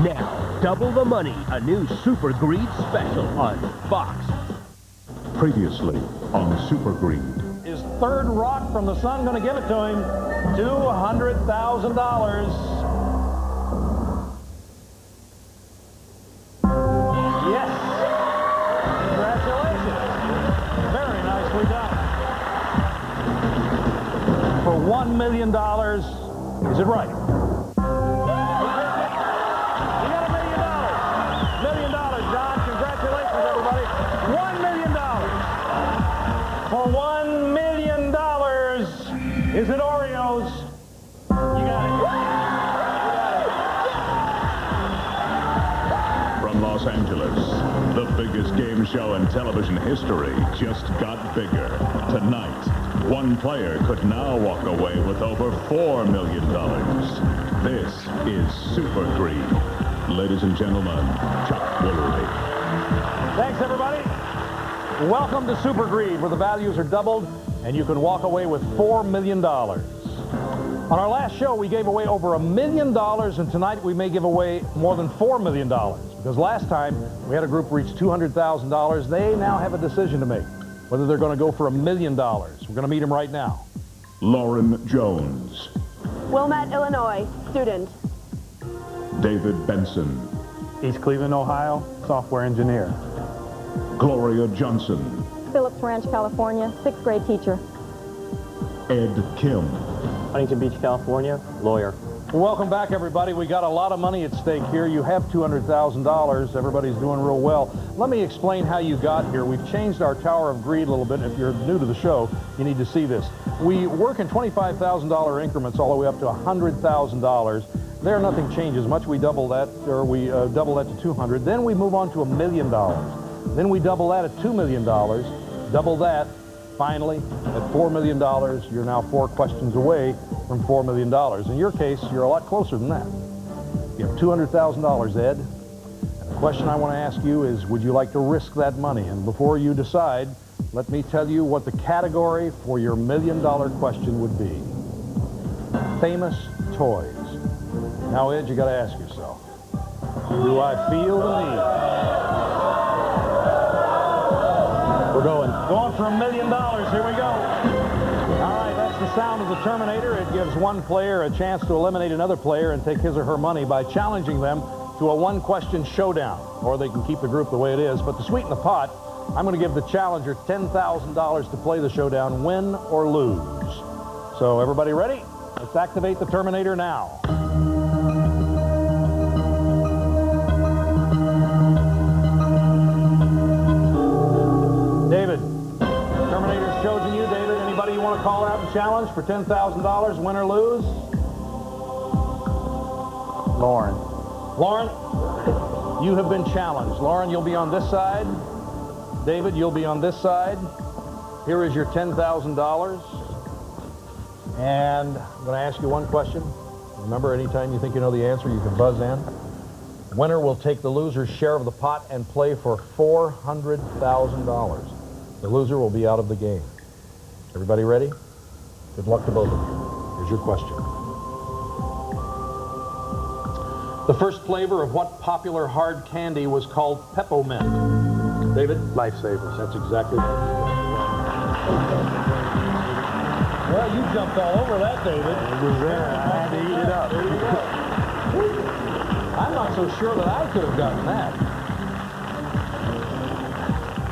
Now, Double the Money, a new Super Greed special on Fox. Previously on Super Greed. His third rock from the sun, going to give it to him. $200,000. Yes. Congratulations. Very nicely done. For $1 million. Is it right? For $1 million. Is it Oreos? You got it. From Los Angeles, the biggest game show in television history just got bigger. Tonight, one player could now walk away with over $4 million. This is Super Greed. Ladies and gentlemen, Chuck Woolery. Thanks, everybody. Welcome to Super Greed, where the values are doubled and you can walk away with $4 million. On our last show, we gave away over $1 million, and tonight we may give away more than $4 million, because last time we had a group reach $200,000. They now have a decision to make, whether they're going to go for $1 million. We're going to meet them right now. Lauren Jones. Wilmette, Illinois, student. David Benson. East Cleveland, Ohio, software engineer. Gloria Johnson. Phillips Ranch, California, 6th grade teacher. Ed Kim. Huntington Beach, California, lawyer. Welcome back, everybody. We got a lot of money at stake here. You have $200,000. Everybody's doing real well. Let me explain how you got here. We've changed our Tower of Greed a little bit. If you're new to the show, you need to see this. We work in $25,000 increments all the way up to $100,000. There, nothing changes much. We double that, or we double that to $200,000. Then we move on to $1 million. Then we double that at $2 million. Double that. Finally, at $4 million, you're now 4 questions away from $4 million. In your case, you're a lot closer than that. You have $200,000, Ed. And the question I want to ask you is, would you like to risk that money? And before you decide, let me tell you what the category for your $1 million question would be. Famous toys. Now, Ed, you got to ask yourself, do I feel the need? We're going for $1 million. Here we go. All right, that's the sound of the Terminator. It gives one player a chance to eliminate another player and take his or her money by challenging them to a one-question showdown. Or they can keep the group the way it is. But to sweeten the pot, I'm going to give the challenger $10,000 to play the showdown, win or lose. So everybody ready? Let's activate the Terminator now. David, Terminator's chosen you. David, anybody you want to call out and challenge for $10,000, win or lose? Lauren. Lauren, you have been challenged. Lauren, you'll be on this side. David, you'll be on this side. Here is your $10,000. And I'm going to ask you one question. Remember, anytime you think you know the answer, you can buzz in. Winner will take the loser's share of the pot and play for $400,000. The loser will be out of the game. Everybody ready? Good luck to both of you. Here's your question. The first flavor of what popular hard candy was called Peppermint? David? Lifesavers. That's exactly right. Well, you jumped all over that, David. It was there. I had to eat it up. There you go. I'm not so sure that I could have gotten that.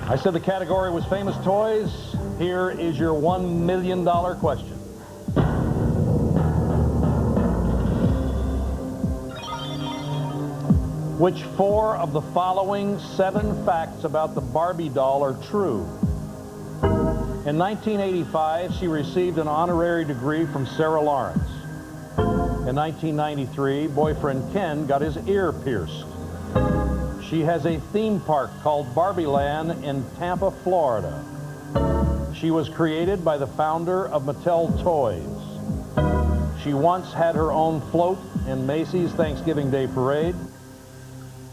I said the category was famous toys. Here is your $1 million question. Which 4 of the following 7 facts about the Barbie doll are true? In 1985, she received an honorary degree from Sarah Lawrence. In 1993, boyfriend Ken got his ear pierced. She has a theme park called Barbie Land in Tampa, Florida. She was created by the founder of Mattel Toys. She once had her own float in Macy's Thanksgiving Day Parade.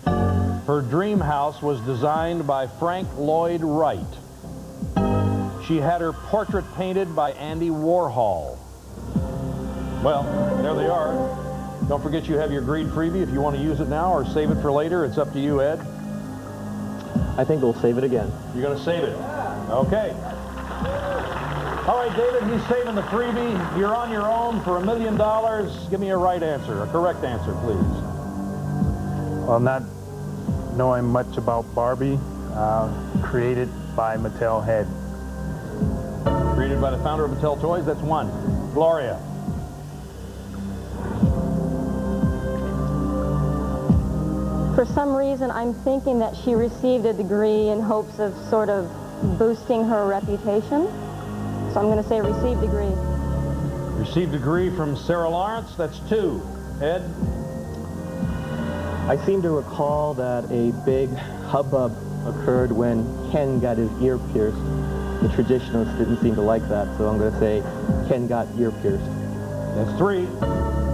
Her dream house was designed by Frank Lloyd Wright. She had her portrait painted by Andy Warhol. Well, there they are. Don't forget you have your Greed freebie if you want to use it now or save it for later. It's up to you, Ed. I think we'll save it again. You're going to save it. Okay. All right, David, he's saving the freebie. You're on your own for $1 million. Give me a right answer, a correct answer, please. Well, not knowing much about Barbie, created by Mattel Head. Created by the founder of Mattel Toys, that's one. Gloria. For some reason, I'm thinking that she received a degree in hopes of sort of boosting her reputation. So I'm going to say received degree. Received degree from Sarah Lawrence, that's two. Ed? I seem to recall that a big hubbub occurred when Ken got his ear pierced. The traditionalists didn't seem to like that, so I'm going to say Ken got ear pierced. That's three.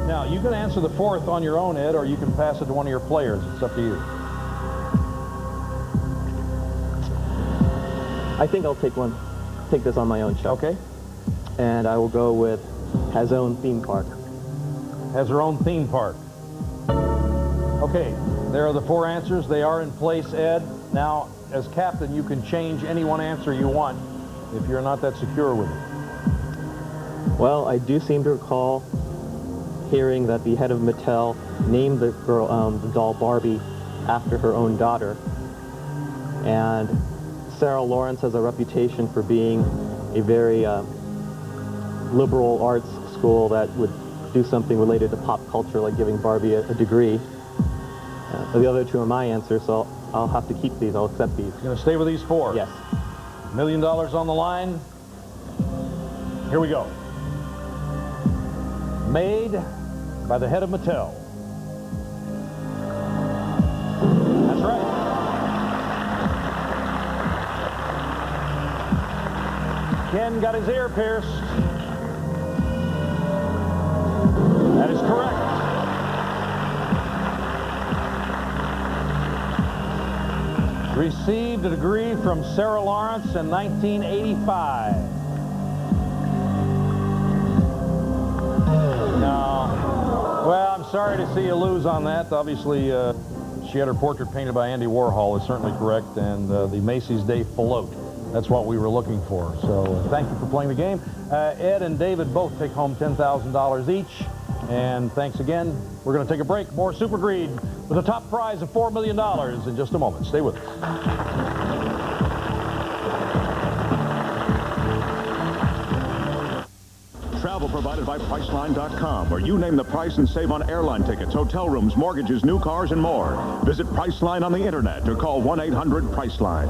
Now, you can answer the fourth on your own, Ed, or you can pass it to one of your players. It's up to you. I think I'll take this on my own show. Okay. And I will go with has own theme park. Has her own theme park. Okay, there are the four answers. They are in place, Ed. Now, as captain, you can change any one answer you want if you're not that secure with it. Well, I do seem to recall hearing that the head of Mattel named the doll Barbie after her own daughter. And Sarah Lawrence has a reputation for being a very liberal arts school that would do something related to pop culture, like giving Barbie a degree. The other two are my answers, so I'll have to keep these. I'll accept these. You're going to stay with these four? Yes. $1 million on the line. Here we go. Made by the head of Mattel. That's right. Ken got his ear pierced. That is correct. Received a degree from Sarah Lawrence in 1985. No. Well, I'm sorry to see you lose on that. Obviously, she had her portrait painted by Andy Warhol, is certainly correct, and the Macy's Day float. That's what we were looking for. So thank you for playing the game. Ed and David both take home $10,000 each. And thanks again. We're going to take a break. More Super Greed with a top prize of $4 million in just a moment. Stay with us. Travel provided by Priceline.com, where you name the price and save on airline tickets, hotel rooms, mortgages, new cars, and more. Visit Priceline on the internet or call 1-800-PRICELINE.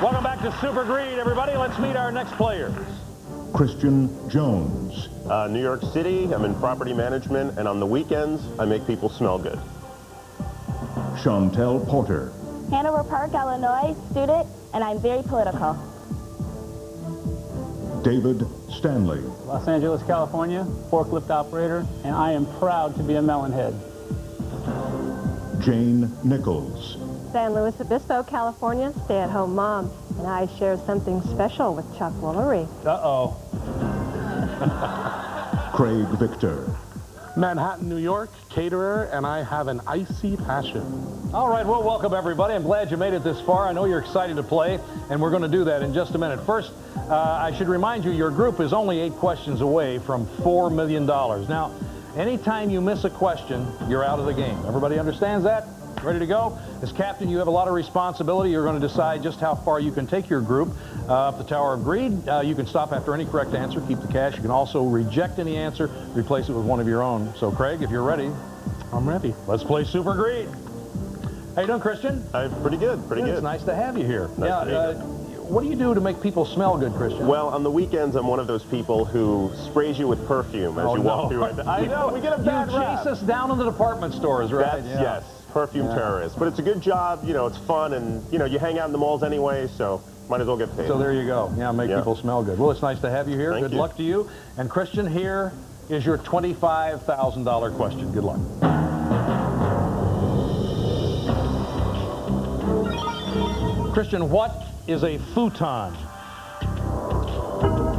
Welcome back to Super Greed, everybody. Let's meet our next players. Christian Jones. New York City, I'm in property management, and on the weekends, I make people smell good. Chantel Porter. Hanover Park, Illinois, student, and I'm very political. David Stanley. Los Angeles, California, forklift operator, and I am proud to be a Melonhead. Jane Nichols. San Luis Obispo, California, stay-at-home mom. And I share something special with Chuck Woolery. Uh-oh. Craig Victor. Manhattan, New York, caterer, and I have an icy passion. All right, well, welcome, everybody. I'm glad you made it this far. I know you're excited to play, and we're going to do that in just a minute. First, I should remind you, your group is only 8 questions away from $4 million. Now, anytime you miss a question, you're out of the game. Everybody understands that? Ready to go? As captain, you have a lot of responsibility. You're going to decide just how far you can take your group up the Tower of Greed. You can stop after any correct answer, keep the cash. You can also reject any answer, replace it with one of your own. So, Craig, if you're ready. I'm ready. Let's play Super Greed. How you doing, Christian? Pretty good, pretty good. It's nice to have you here. Nice to be here. What do you do to make people smell good, Christian? Well, on the weekends, I'm one of those people who sprays you with perfume as you walk through it. I know, we get a bad rap. You chase us down in the department stores, right? Yes, perfume terrorists. But it's a good job, you know, it's fun, and, you know, you hang out in the malls anyway, so might as well get paid. So there you go. Yeah, make people smell good. Well, it's nice to have you here. Thank Good you. luck to you. And Christian, here is your $25,000 question. Good luck. Christian, what is a futon?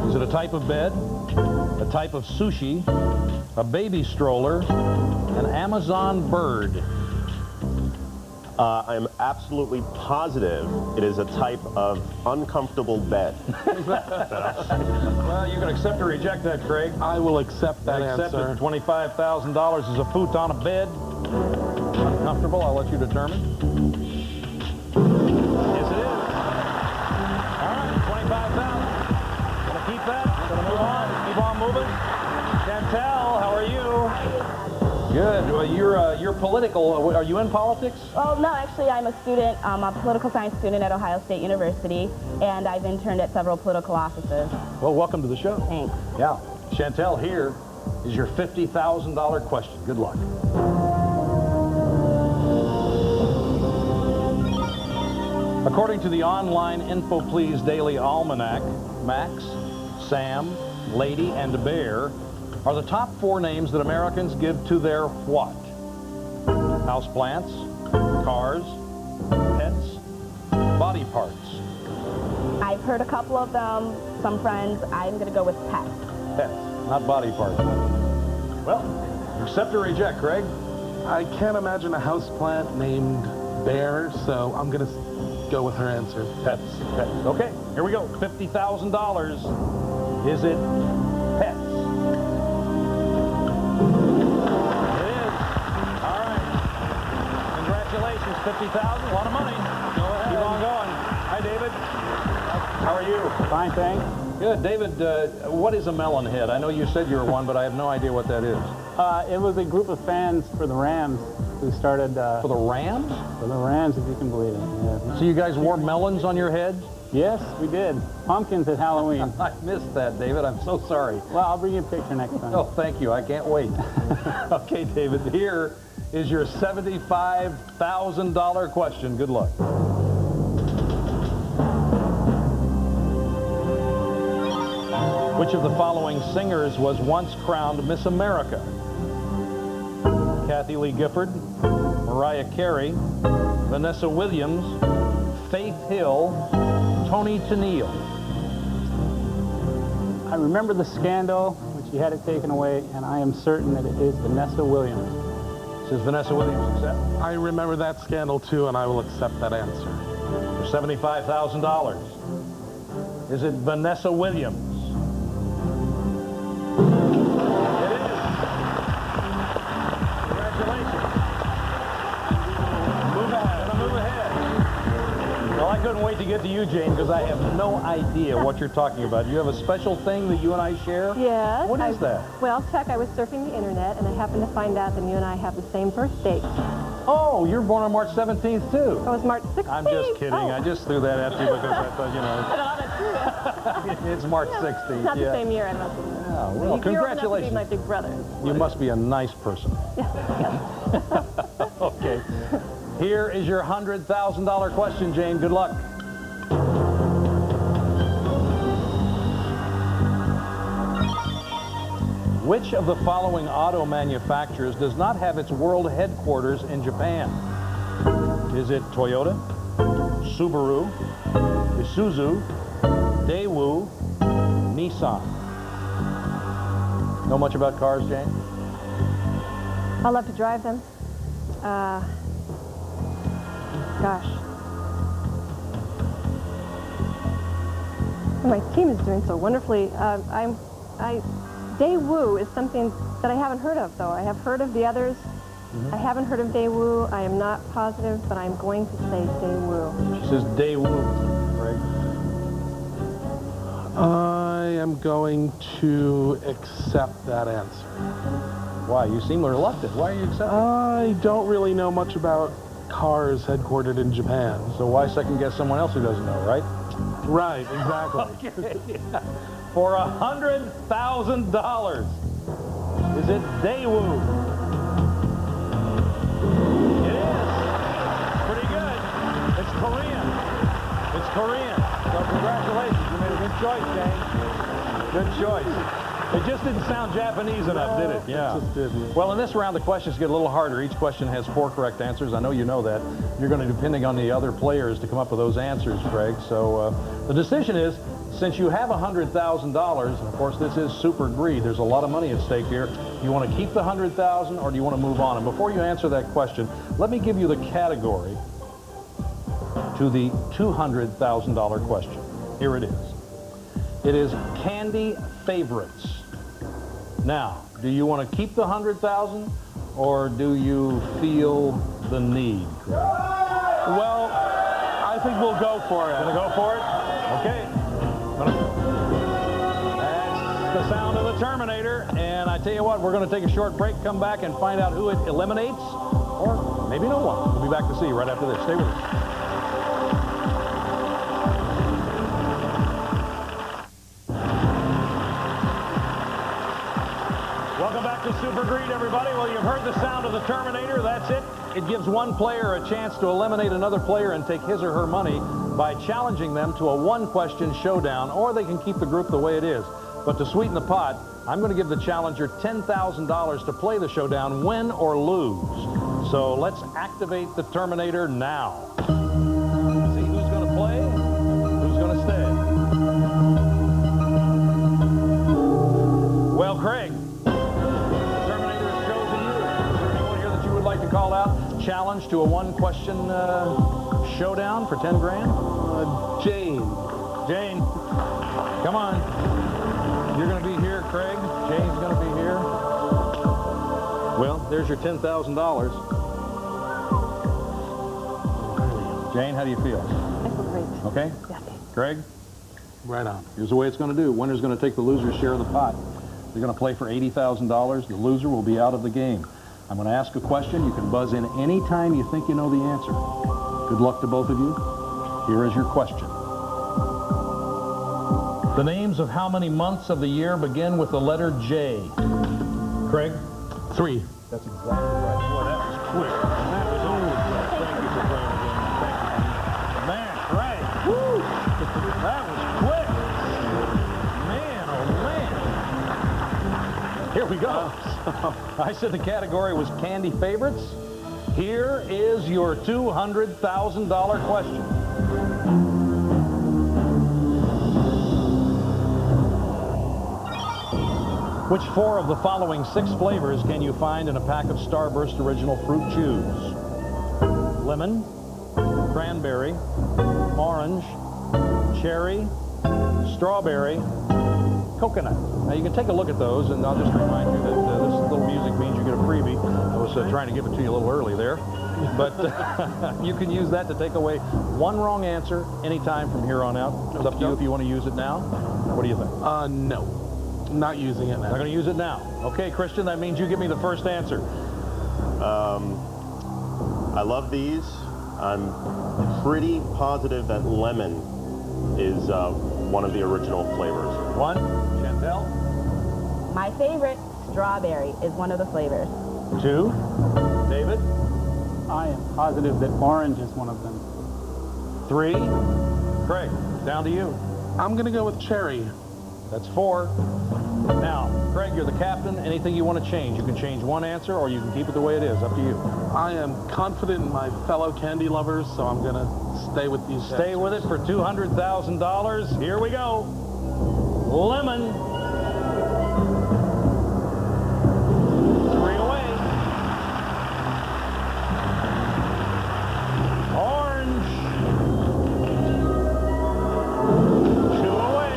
Is it a type of bed? a type of sushi, a baby stroller, an Amazon bird? I'm absolutely positive it is a type of uncomfortable bed. Well, you can accept or reject that, Craig. I will accept that Accept answer. it. $25,000 is a futon, a bed. Uncomfortable, I'll let you determine. Yes, it is. All right, $25,000. Gonna keep that. Gonna move on. Keep on moving. Chantel, how are you? Good. Well, you're political. Are you in politics? Well, no, actually, I'm a student. I'm a political science student at Ohio State University, and I've interned at several political offices. Well, welcome to the show. Thanks. Yeah. Chantel, here is your $50,000 question. Good luck. According to the online InfoPlease Daily Almanac, Max, Sam, Lady, and Bear are the top 4 names that Americans give to their what? Houseplants, cars, pets, body parts. I've heard a couple of them, some friends. I'm going to go with pets. Pets, not body parts. Well, accept or reject, Craig? I can't imagine a houseplant named Bear, so I'm going to go with her answer. Pets. Pets. Okay, here we go. $50,000. Is it pets? It is. All right. Congratulations, $50,000. A lot of money. Go ahead. Keep on going. Hi, David. How are you? Fine, thanks. Good. David, what is a melon head? I know you said you were one, but I have no idea what that is. It was a group of fans for the Rams who started... For the Rams? For the Rams, if you can believe it. Yeah. So you guys wore melons on your head? Yes, we did. Pumpkins at Halloween. I missed that, David. I'm so sorry. Well, I'll bring you a picture next time. Oh, thank you. I can't wait. Okay, David, here is your $75,000 question. Good luck. Which of the following singers was once crowned Miss America? Kathy Lee Gifford, Mariah Carey, Vanessa Williams, Faith Hill, Tony Tennille. I remember the scandal when she had it taken away, and I am certain that it is Vanessa Williams. Says Vanessa Williams, accept? I remember that scandal too, and I will accept that answer. For $75,000. Is it Vanessa Williams? It is. Congratulations. Move ahead. Move ahead. Well, I couldn't wait to get to you, Jane, because I have no idea what you're talking about. You have a special thing that you and I share? Yes. What is that? Well, Chuck, I was surfing the internet, and I happened to find out that you and I have the same birth date. Oh, you're born on March 17th, too. I was March 16th. I'm just kidding. Oh. I just threw that at you because I thought, you know. It's March 16th. Not yeah. the same year, I must have. Oh, well, congratulations. You're my big brother. You must be a nice person. Yes. Okay. Here is your $100,000 question, Jane. Good luck. Which of the following auto manufacturers does not have its world headquarters in Japan? Is it Toyota, Subaru, Isuzu, Daewoo, Nissan? Know much about cars, Jane? I love to drive them. Gosh. My team is doing so wonderfully. Daewoo is something that I haven't heard of, though. I have heard of the others. I haven't heard of Daewoo. I am not positive, but I'm going to say Daewoo. She says Daewoo. Greg? I am going to accept that answer. Why? You seem reluctant. Why are you accepting? I don't really know much about cars headquartered in Japan. So why second guess someone else who doesn't know, right? Right, exactly. Okay. For $100,000. Is it Daewoo? It is. Pretty good. It's Korean. It's Korean. So congratulations. You made a good choice, Jane. Good choice. It just didn't sound Japanese enough, did it? Yeah. It just didn't. Well, in this round, the questions get a little harder. Each question has 4 correct answers. I know you know that. You're going to be depending on the other players to come up with those answers, Craig. So the decision is Since you have $100,000, and of course this is super greed, there's a lot of money at stake here. Do you want to keep the $100,000 or do you want to move on? And before you answer that question, let me give you the category to the $200,000 question. Here it is. It is candy favorites. Now, do you want to keep the $100,000 or do you feel the need, Craig? Well, I think we'll go for it. Gonna go for it? Okay. That's the sound of the Terminator. And I tell you what, we're going to take a short break, come back and find out who it eliminates, or maybe no one. We'll be back to see you right after this. Stay with us. Welcome back to Super Greed, everybody. Well, you've heard the sound of the Terminator. That's it. It gives one player a chance to eliminate another player and take his or her money by challenging them to a one-question showdown, or they can keep the group the way it is. But to sweeten the pot, I'm going to give the challenger $10,000 to play the showdown, win or lose. So let's activate the Terminator now. See who's going to play, who's going to stay. Well, Craig, the Terminator has chosen you. Is there anyone here that you would like to call out? Challenge to a one-question showdown for 10 grand? Jane. Jane, come on. You're going to be here, Craig. Jane's going to be here. Well, there's your $10,000. Jane, how do you feel? I feel great. Okay? Yes. Craig? Right on. Here's the way it's going to do. Winner's going to take the loser's share of the pot. They're going to play for $80,000. The loser will be out of the game. I'm going to ask a question. You can buzz in any time you think you know the answer. Good luck to both of you. Here is your question. The names of how many months of the year begin with the letter J? Craig? 3. That's exactly right. Boy, that was quick. That was always quick. Thank you for playing again. Thank you. Man, Craig. Woo! That was quick. Man, oh man. Here we go. I said the category was candy favorites. Here is your $200,000 question. Which 4 of the following 6 flavors can you find in a pack of Starburst Original Fruit Chews? Lemon, cranberry, orange, cherry, strawberry, coconut. Now you can take a look at those, and I'll just remind you that this little music means you get a freebie. I was trying to give it to you a little early there, but you can use that to take away one wrong answer anytime from here on out. It's up to you if you want to use it now. What do you think? No. I'm not using it now. Not going to use it now. Okay, Christian, that means you give me the first answer. I love these. I'm pretty positive that lemon is one of the original flavors. 1, Chantel. My favorite, strawberry, is one of the flavors. 2, David. I am positive that orange is one of them. 3, Craig. Down to you. I'm going to go with cherry. That's 4. Now, Craig, you're the captain. Anything you want to change? You can change one answer, or you can keep it the way it is. Up to you. I am confident in my fellow candy lovers, so I'm going to stay with these. Stay with it for $200,000. Here we go. Lemon. 3 away. Orange. 2 away.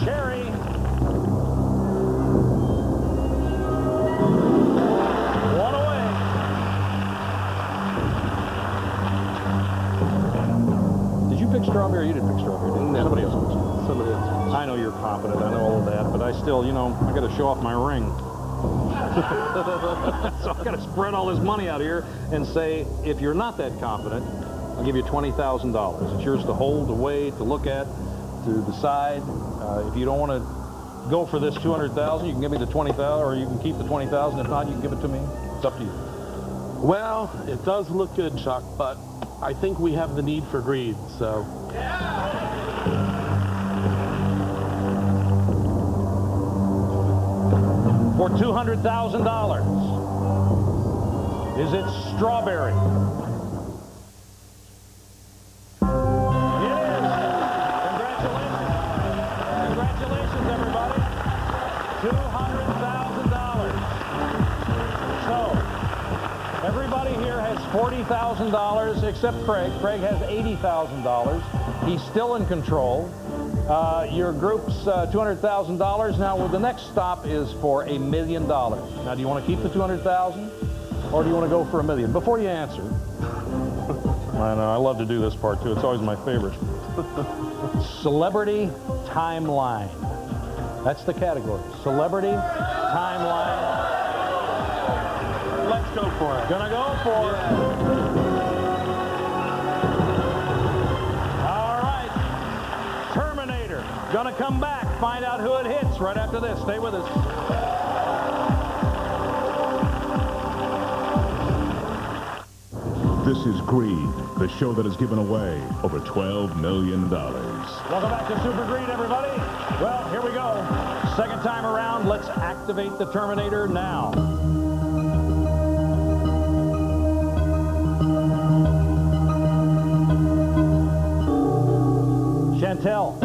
Cherry. 1 away. Did you pick strawberry? You didn't pick strawberry, did you? No. Somebody else picked. Somebody else. I know you're confident. I know all of that, but I still, you know, I got to show off my ring. So I've got to spread all this money out here and say, if you're not that confident, I'll give you $20,000. It's yours to hold, to weigh, to look at, to decide. If you don't want to go for this $200,000, you can give me the $20,000, or you can keep the $20,000. If not, you can give it to me. It's up to you. Well, it does look good, Chuck, but I think we have the need for greed, so... For $200,000, is it strawberry, $40,000, except Craig. Craig has $80,000. He's still in control. Your group's $200,000. Now, well, the next stop is for $1 million. Now, do you want to keep the $200,000, or do you want to go for $1 million? Before you answer, I know, I love to do this part, too. It's always my favorite. Celebrity timeline. That's the category. Celebrity timeline. Let's go for it. Gonna go for it. All right. Terminator. Gonna come back. Find out who it hits right after this. Stay with us. This is Greed, the show that has given away over $12 million. Welcome back to Super Greed, everybody. Well, here we go. Second time around, let's activate the Terminator now. Chantel.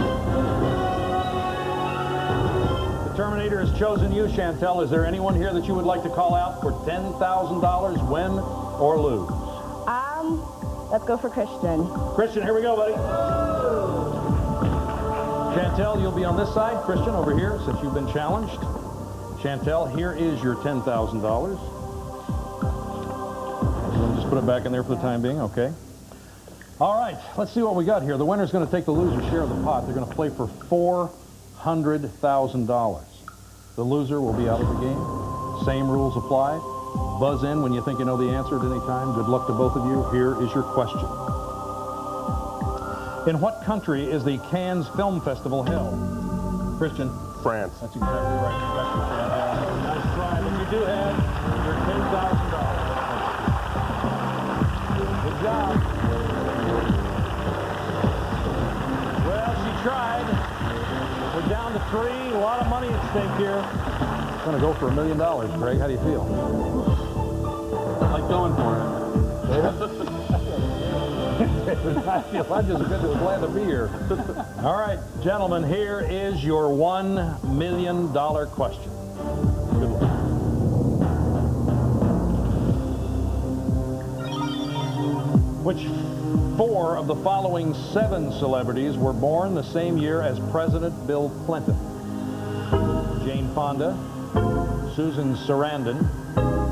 The Terminator has chosen you, Chantel. Is there anyone here that you would like to call out for $10,000, win or lose? Let's go for Christian. Christian, here we go, buddy. Chantel, you'll be on this side. Christian, over here, since you've been challenged. Chantel, here is your $10,000. Let me just put it back in there for the time being, okay? All right, let's see what we got here. The winner's going to take the loser's share of the pot. They're going to play for $400,000. The loser will be out of the game. Same rules apply. Buzz in when you think you know the answer at any time. Good luck to both of you. Here is your question. In what country is the Cannes Film Festival held? Christian? France. That's exactly right. Nice try, but you do have your $10,000. Good job. Well, she tried. We're down to 3. A lot of money at stake here. I'm going to go for $1 million, Greg. How do you feel? I like going for it. I feel I'm just glad to be here. All right, gentlemen, here is your $1 million question. Good luck. Which 4 of the following 7 celebrities were born the same year as President Bill Clinton? Jane Fonda, Susan Sarandon,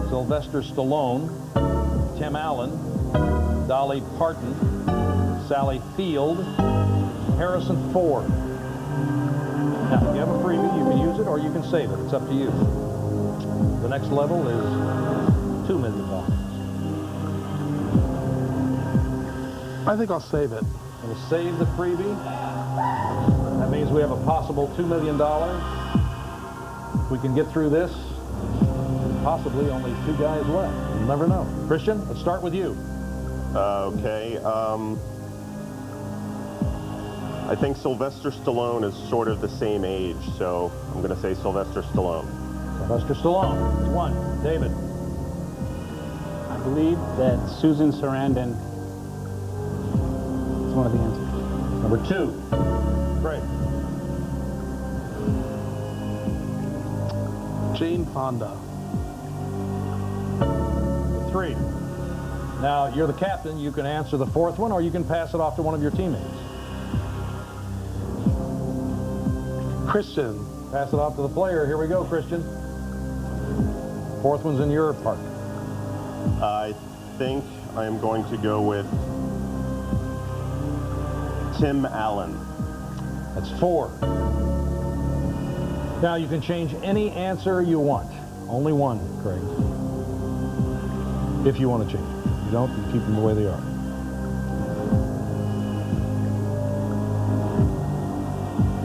Sylvester Stallone, Tim Allen, Dolly Parton, Sally Field, Harrison Ford. Now, if you have a freebie, you can use it or you can save it. It's up to you. The next level is $2 million. I think I'll save it. We'll save the freebie. That means we have a possible $2 million. If we can get through this, possibly only 2 guys left. You'll never know. Christian, let's start with you. Okay. I think Sylvester Stallone is sort of the same age, so I'm going to say Sylvester Stallone. Sylvester Stallone, 1. David. I believe that Susan Sarandon is one of the answers. Number 2. Great. Jane Fonda. 3. Now, you're the captain. You can answer the 4th one, or you can pass it off to one of your teammates. Christian. Pass it off to the player. Here we go, Christian. 4th one's in your part. I think I am going to go with Tim Allen. That's 4. Now, you can change any answer you want. Only 1, Craig. If you want to change it. If you don't, you keep them the way they are.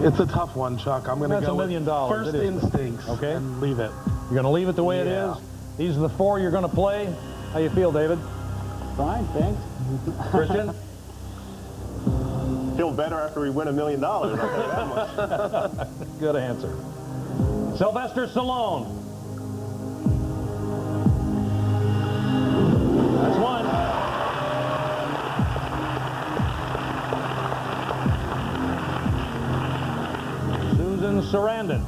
It's a tough one, Chuck. I'm going to go $1 million. First instincts, okay, and leave it. You're going to leave it the way it is? These are the 4 you're going to play. How you feel, David? Fine, thanks. Christian? Feel better after we win $1 million. I'll tell you that much. Good answer. Sylvester Stallone. That's 1. Susan Sarandon.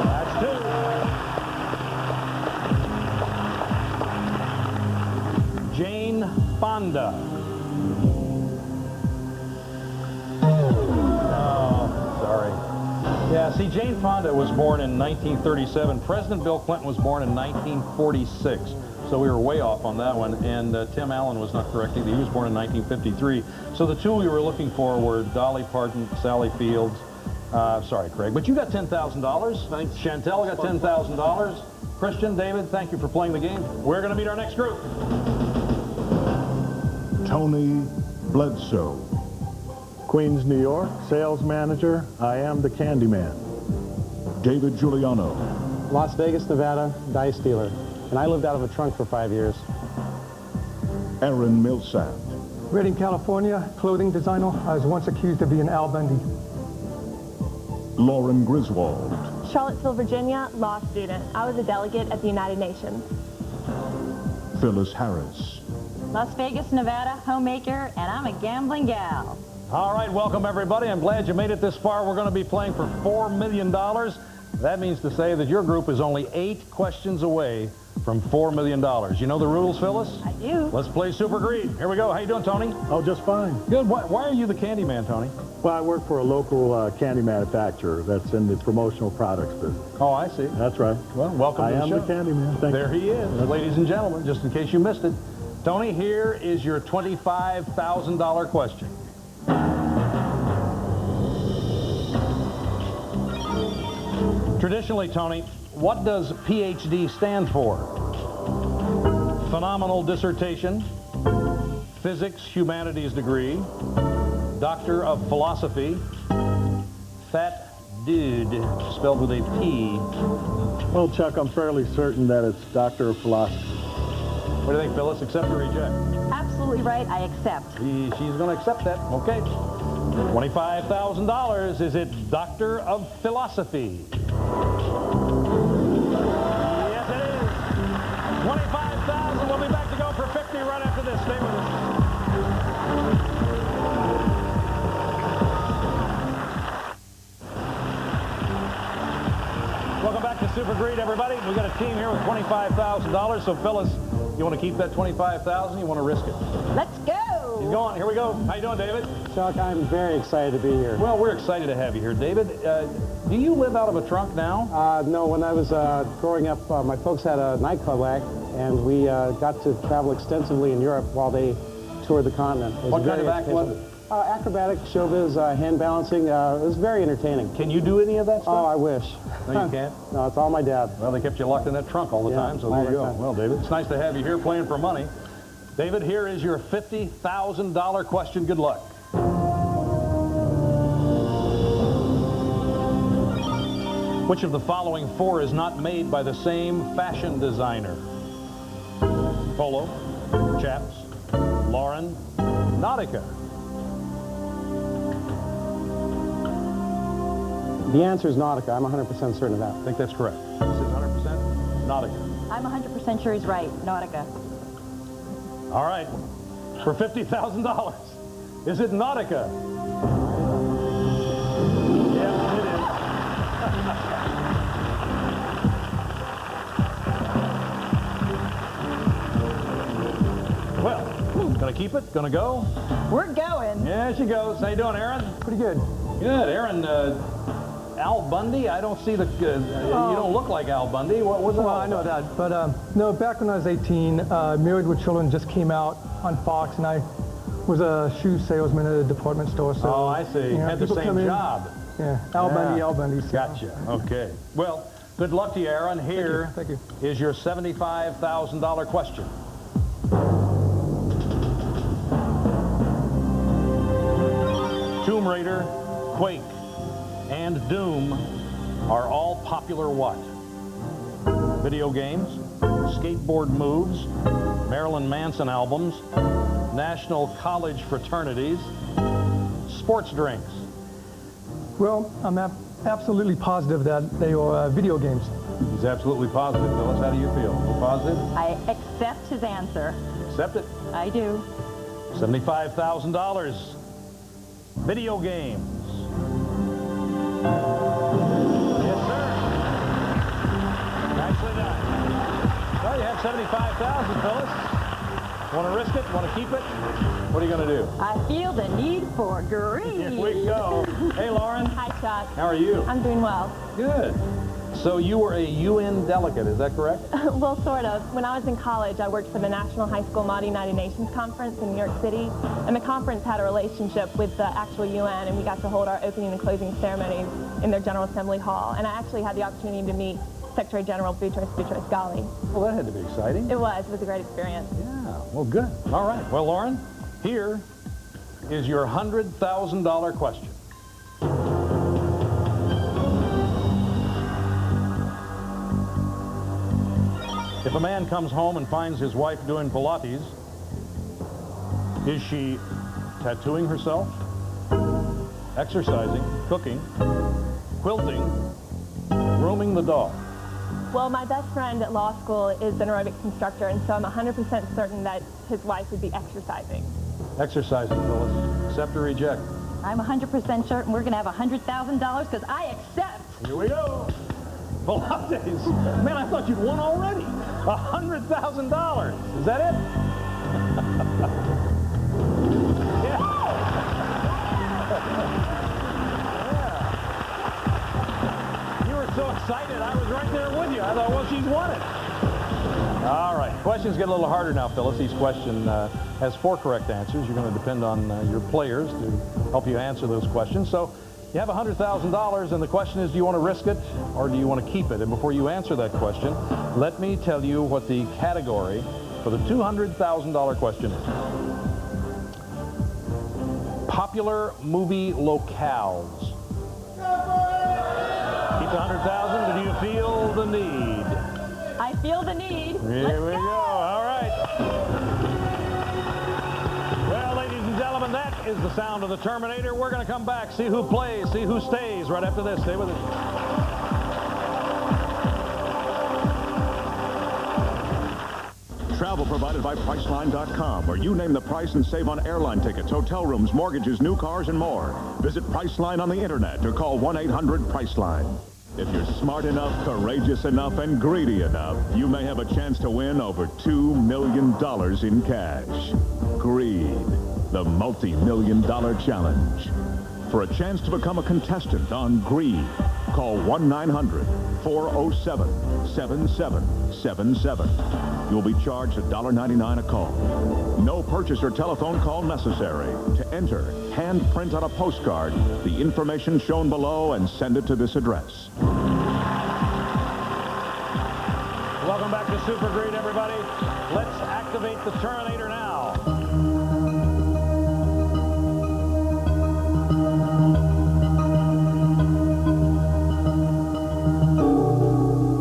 That's 2. Fonda. Oh, sorry. Yeah, see, Jane Fonda was born in 1937. President Bill Clinton was born in 1946. So we were way off on that one. And Tim Allen was not correct either. He was born in 1953. So the two we were looking for were Dolly Parton, Sally Fields. Sorry, Craig, but you got $10,000. Thanks. Chantel got $10,000. Christian, David, thank you for playing the game. We're going to meet our next group. Tony Bledsoe. Queens, New York, sales manager. I am the Candyman. David Giuliano. Las Vegas, Nevada, dice dealer. And I lived out of a trunk for 5 years. Aaron Millsap. Redding, California, clothing designer. I was once accused of being Al Bundy. Lauren Griswold. Charlottesville, Virginia, law student. I was a delegate at the United Nations. Phyllis Harris. Las Vegas, Nevada, homemaker, and I'm a gambling gal. All right, welcome everybody. I'm glad you made it this far. We're going to be playing for $4 million. That means to say that your group is only 8 questions away from $4 million. You know the rules, Phyllis? I do. Let's play Super Greed. Here we go. How you doing, Tony? Oh, just fine. Good. Why are you the Candyman, Tony? Well, I work for a local candy manufacturer that's in the promotional products business. Oh, I see. That's right. Well, welcome to the show. I am the Candyman. Thank There you. he is, ladies and gentlemen, just in case you missed it. Tony, here is your $25,000 question. Traditionally, Tony, what does PhD stand for? Phenomenal dissertation, physics, humanities degree, Doctor of Philosophy, fat dude, spelled with a P. Well, Chuck, I'm fairly certain that it's Doctor of Philosophy. What do you think, Phyllis? Accept or reject? Absolutely right. I accept. She's going to accept that. Okay. $25,000. Is it Doctor of Philosophy? Yes, it is. $25,000. We'll be back to go for 50 right after this. Stay with us. Welcome back to Super Greed, everybody. We got a team here with $25,000. So, Phyllis, you want to keep that $25,000? You want to risk it? Let's go. He's going. Here we go. How you doing, David? Chuck, I'm very excited to be here. Well, we're excited to have you here, David. Do you live out of a trunk now? No, when I was growing up, my folks had a nightclub act, and we got to travel extensively in Europe while they toured the continent. What kind of act was it? Acrobatic, showbiz, hand balancing. It was very entertaining. Can you do any of that stuff? Oh, I wish. No, you can't? No, it's all my dad. Well, they kept you locked in that trunk all the time, so there you go. Well, David, it's nice to have you here playing for money. David, here is your $50,000 question. Good luck. Which of the following 4 is not made by the same fashion designer? Polo, Chaps, Lauren, Nautica. The answer is Nautica. I'm 100% certain of that. I think that's correct. This is 100% Nautica. I'm 100% sure he's right. Nautica. All right. For $50,000. Is it Nautica? Yes, it is. Well, gonna keep it? Gonna go? We're going. Yeah, she goes. How you doing, Aaron? Pretty good. Good. Aaron, Al Bundy? I don't see the... you don't look like Al Bundy. What was it? Well, I know that. But, no, back when I was 18, Married with Children just came out on Fox, and I was a shoe salesman at a department store. So, oh, I see. Had the same job. Yeah, Al Bundy. So. Gotcha. Okay. Well, good luck to you, Aaron. Here Thank you. is your $75,000 question. Tomb Raider, Quake, and Doom are all popular what? Video games, skateboard moves, Marilyn Manson albums, national college fraternities, sports drinks. Well, I'm absolutely positive that they are video games. He's absolutely positive. Phyllis, how do you feel? Feel positive? I accept his answer. Accept it? I do. $75,000. Video games. Yes, sir. Nicely done. Well, you have $75,000, Phyllis. Want to risk it? Want to keep it? What are you going to do? I feel the need for greed. Here we go. Hey, Lauren. Hi, Chuck. How are you? I'm doing well. Good. So you were a UN delegate, is that correct? Well, sort of. When I was in college, I worked for the National High School Mod United Nations Conference in New York City, and the conference had a relationship with the actual UN, and we got to hold our opening and closing ceremonies in their General Assembly Hall, and I actually had the opportunity to meet Secretary General Boutros Ghali. Well, that had to be exciting. It was a great experience. Yeah, well, good. All right. Well, Lauren, here is your $100,000 question. If a man comes home and finds his wife doing Pilates, is she tattooing herself, exercising, cooking, quilting, grooming the dog? Well, my best friend at law school is an aerobics instructor, and so I'm 100% certain that his wife would be exercising. Exercising, Phyllis. Accept or reject? I'm 100% certain we're going to have $100,000 because I accept. Here we go. Pilates. Man, I thought you'd won already. $100,000. Is that it? Yeah. You were so excited. I was right there with you. I thought, well, she's won it. All right. Questions get a little harder now, Phyllis. Each question has 4 correct answers. You're going to depend on your players to help you answer those questions. So you have $100,000, and the question is, do you want to risk it or do you want to keep it? And before you answer that question, let me tell you what the category for the $200,000 question is. Popular movie locales. Keep the $100,000. Do you feel the need? I feel the need. Here we go. All right. Well, ladies and gentlemen, that is the sound of the Terminator. We're going to come back, see who plays, see who stays right after this. Stay with us. Travel provided by Priceline.com, where you name the price and save on airline tickets, hotel rooms, mortgages, new cars, and more. Visit Priceline on the internet or call 1-800-PRICELINE. If you're smart enough, courageous enough, and greedy enough, you may have a chance to win over $2 million in cash. Greed, the multi-million-dollar challenge. For a chance to become a contestant on Greed, call 1-900-407-7777. You'll be charged $1.99 a call. No purchase or telephone call necessary. To enter, hand print on a postcard the information shown below and send it to this address. Welcome back to Super Greed, everybody. Let's activate the Terminator now.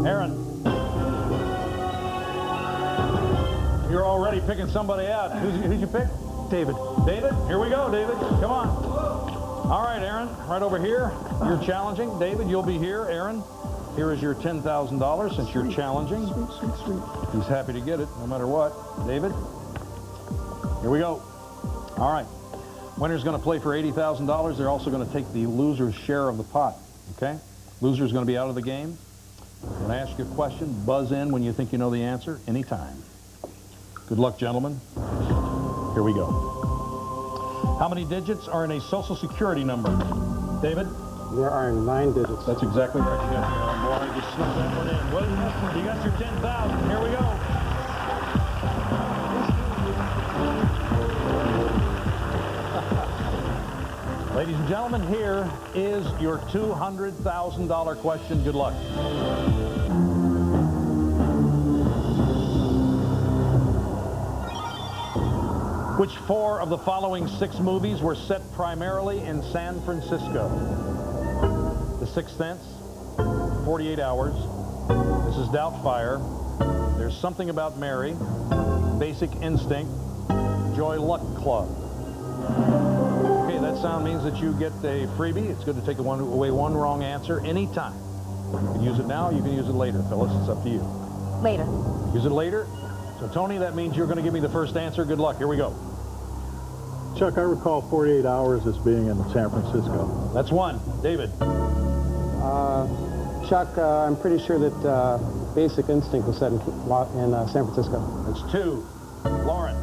Aaron. You're already picking somebody out. Who'd you pick? David. David? Here we go, David. Come on. All right, Aaron, right over here. You're challenging. David, you'll be here. Aaron, here is your $10,000 since you're challenging. Sweet. He's happy to get it no matter what. David, here we go. All right. Winner's going to play for $80,000. They're also going to take the loser's share of the pot, okay? Loser's going to be out of the game. I'm going to ask you a question. Buzz in when you think you know the answer anytime. Good luck, gentlemen. Here we go. How many digits are in a Social Security number? David? There are 9 digits. That's exactly right. You got your boy. Just slip that one in. Well, you got your 10,000. Here we go. Ladies and gentlemen, here is your $200,000 question. Good luck. Which 4 of the following 6 movies were set primarily in San Francisco? The Sixth Sense, 48 Hours, This is Doubtfire, There's Something About Mary, Basic Instinct, Joy Luck Club. Okay, that sound means that you get a freebie. It's good to take away one wrong answer anytime. You can use it now, you can use it later. Phyllis, it's up to you. Later. Use it later. So, Tony, that means you're going to give me the first answer. Good luck. Here we go. Chuck, I recall 48 Hours as being in San Francisco. That's 1. David? Chuck, I'm pretty sure that Basic Instinct was set in San Francisco. That's 2. Lauren?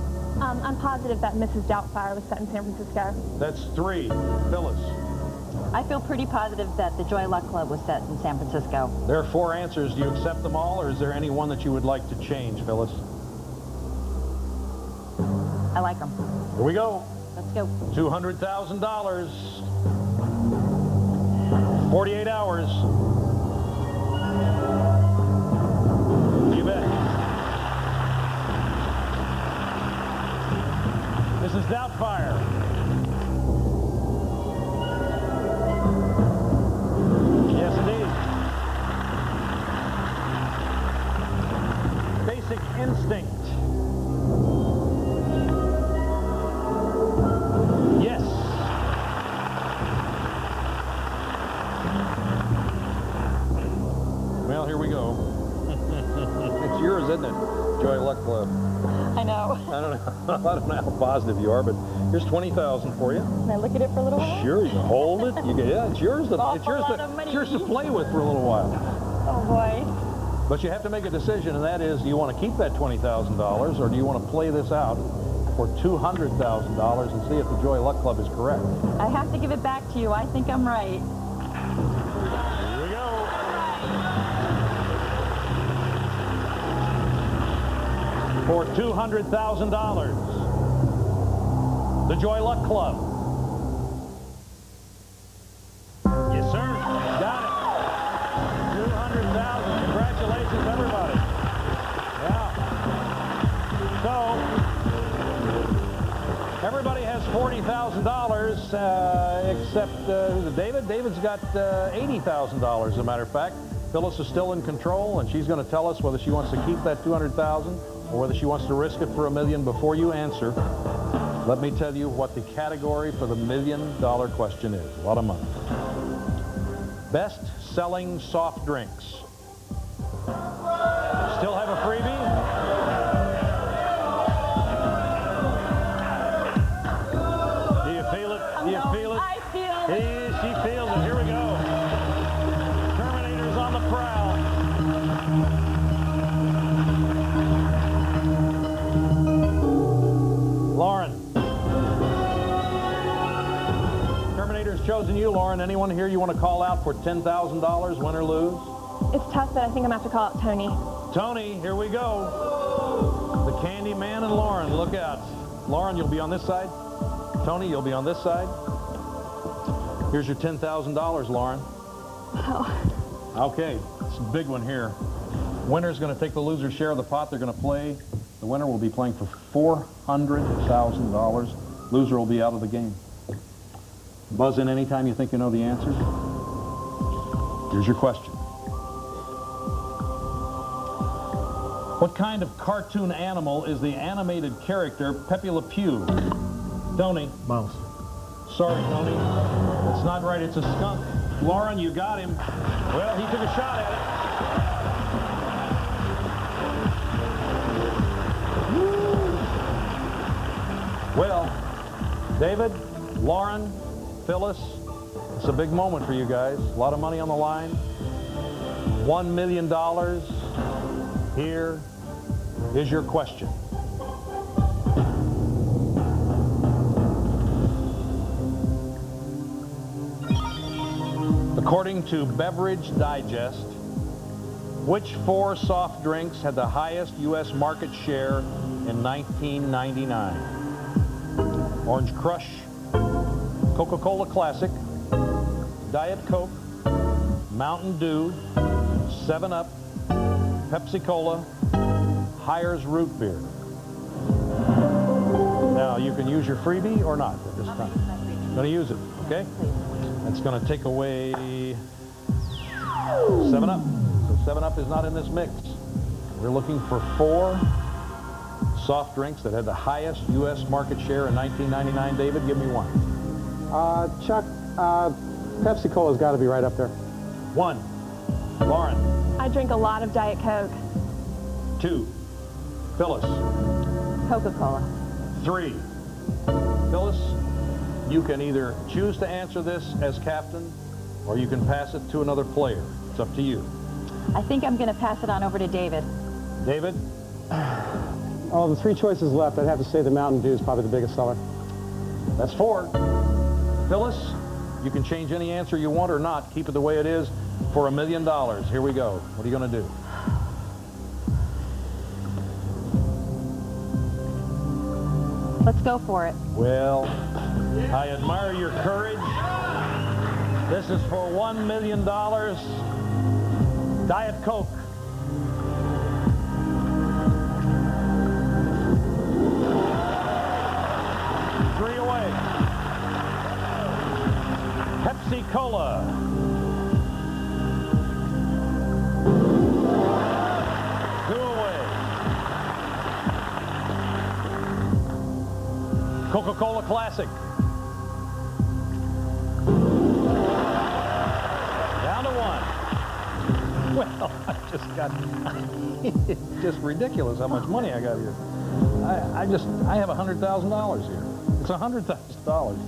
I'm positive that Mrs. Doubtfire was set in San Francisco. That's 3. Phyllis. I feel pretty positive that the Joy Luck Club was set in San Francisco. There are 4 answers. Do you accept them all, or is there any one that you would like to change, Phyllis? I like them. Here we go. Let's go. $200,000. 48 hours. You bet. Mrs. Doubtfire. Yes, indeed. Basic Instinct. Yes. Well, here we go. It's yours, isn't it? Joy Luck Club. I know. I don't know how positive you are, but here's 20,000 for you. Can I look at it for a little while? Sure, you can hold it. Yeah, it's yours. It's yours to play with for a little while. Oh boy. But you have to make a decision, and that is, do you want to keep that $20,000, or do you want to play this out for $200,000 and see if the Joy Luck Club is correct? I have to give it back to you. I think I'm right. Here we go. For $200,000, the Joy Luck Club. Yes, sir. Got it. 200,000. Congratulations, everybody. Yeah. So, everybody has $40,000, except David. David's got $80,000, as a matter of fact. Phyllis is still in control, and she's going to tell us whether she wants to keep that $200,000 or whether she wants to risk it for $1 million. Before you answer, let me tell you what the category for the $1 million question is. A lot of money. Best-selling soft drinks. Still have a freebie? Do you feel it? Do you feel it? I feel it. She feels it. Here we go. Terminator's on the prowl. Lauren. Terminator's chosen you, Lauren. Anyone here you want to call out for $10,000, win or lose? It's tough, but I think I'm going to have to call out Tony. Tony, here we go. The Candy Man and Lauren, look out. Lauren, you'll be on this side. Tony, you'll be on this side. Here's your $10,000, Lauren. Oh. Okay, it's a big one here. Winner's going to take the loser's share of the pot. They're going to play. The winner will be playing for $400,000. Loser will be out of the game. Buzz in anytime you think you know the answer. Here's your question. What kind of cartoon animal is the animated character Pepe Le Pew? Tony. Mouse. Sorry, Tony. That's not right. It's a skunk. Lauren, you got him. Well, he took a shot at it. Well, David, Lauren, Phyllis, it's a big moment for you guys. A lot of money on the line. $1 million. Here is your question. According to Beverage Digest, which 4 soft drinks had the highest U.S. market share in 1999? Orange Crush, Coca-Cola Classic, Diet Coke, Mountain Dew, 7-Up, Pepsi-Cola, Hires Root Beer. Now, you can use your freebie or not at this time. Going to use it, okay? That's going to take away 7-Up. So 7-Up is not in this mix. We're looking for 4 soft drinks that had the highest U.S. market share in 1999. David, give me one. Chuck, Pepsi-Cola's got to be right up there. 1. Lauren. I drink a lot of Diet Coke. 2. Phyllis. Coca-Cola. 3. Phyllis, you can either choose to answer this as captain, or you can pass it to another player. It's up to you. I think I'm going to pass it on over to David. David, Oh, the three choices left, I'd have to say the Mountain Dew is probably the biggest seller. That's 4. Phyllis, you can change any answer you want or not. Keep it the way it is for $1 million. Here we go. What are you going to do? Let's go for it. Well, I admire your courage. This is for $1 million. Diet Coke. Three away. Pepsi Cola. Two away. Coca-Cola Classic. Down to 1. Well, I just got, it's just ridiculous how much money I got here. I have $100,000 here. It's $100,000.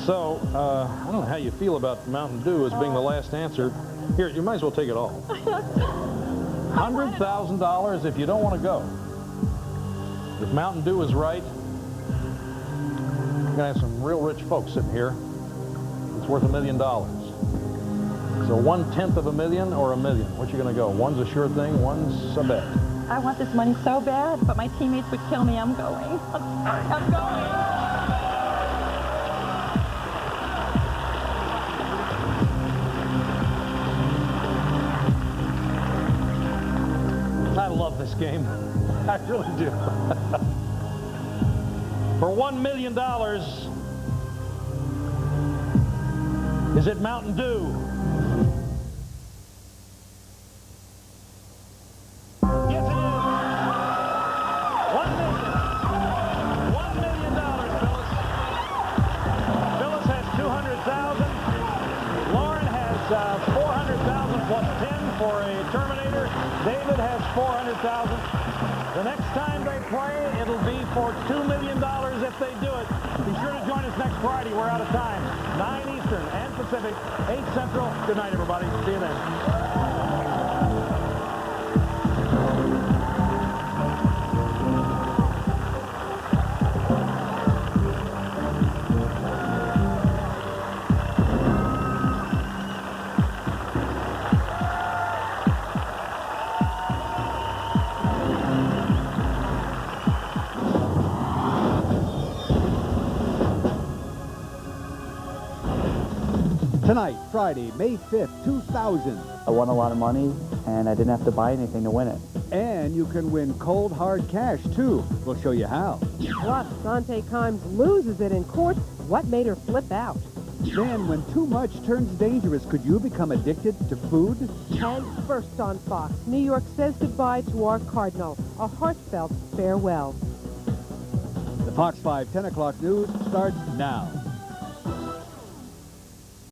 So, I don't know how you feel about Mountain Dew as being the last answer. Here, you might as well take it all. $100,000 if you don't want to go. If Mountain Dew is right, you're going to have some real rich folks sitting here. It's worth $1 million. So 1/10 of $1 million or $1 million? What you going to go? One's a sure thing, one's a bet. I want this money so bad, but my teammates would kill me. I'm going. I'm going. I love this game. I really do. For $1 million, is it Mountain Dew? Yes, it is. $1 million. $1 million, Phyllis. Phyllis has $200,000. Lauren has $400,000 plus 10 for a Terminator. David has $400,000. The next time they play, it'll be for $2 million if they do it. Be sure to join us next Friday. We're out of time. 9 Eastern and Pacific, 8 Central. Good night, everybody. See you then. Tonight, Friday, May 5th, 2000. I won a lot of money, and I didn't have to buy anything to win it. And you can win cold, hard cash, too. We'll show you how. Plus, Dante Kimes loses it in court. What made her flip out? Then, when too much turns dangerous, could you become addicted to food? And first on Fox, New York says goodbye to our Cardinal. A heartfelt farewell. The Fox 5 10 o'clock news starts now.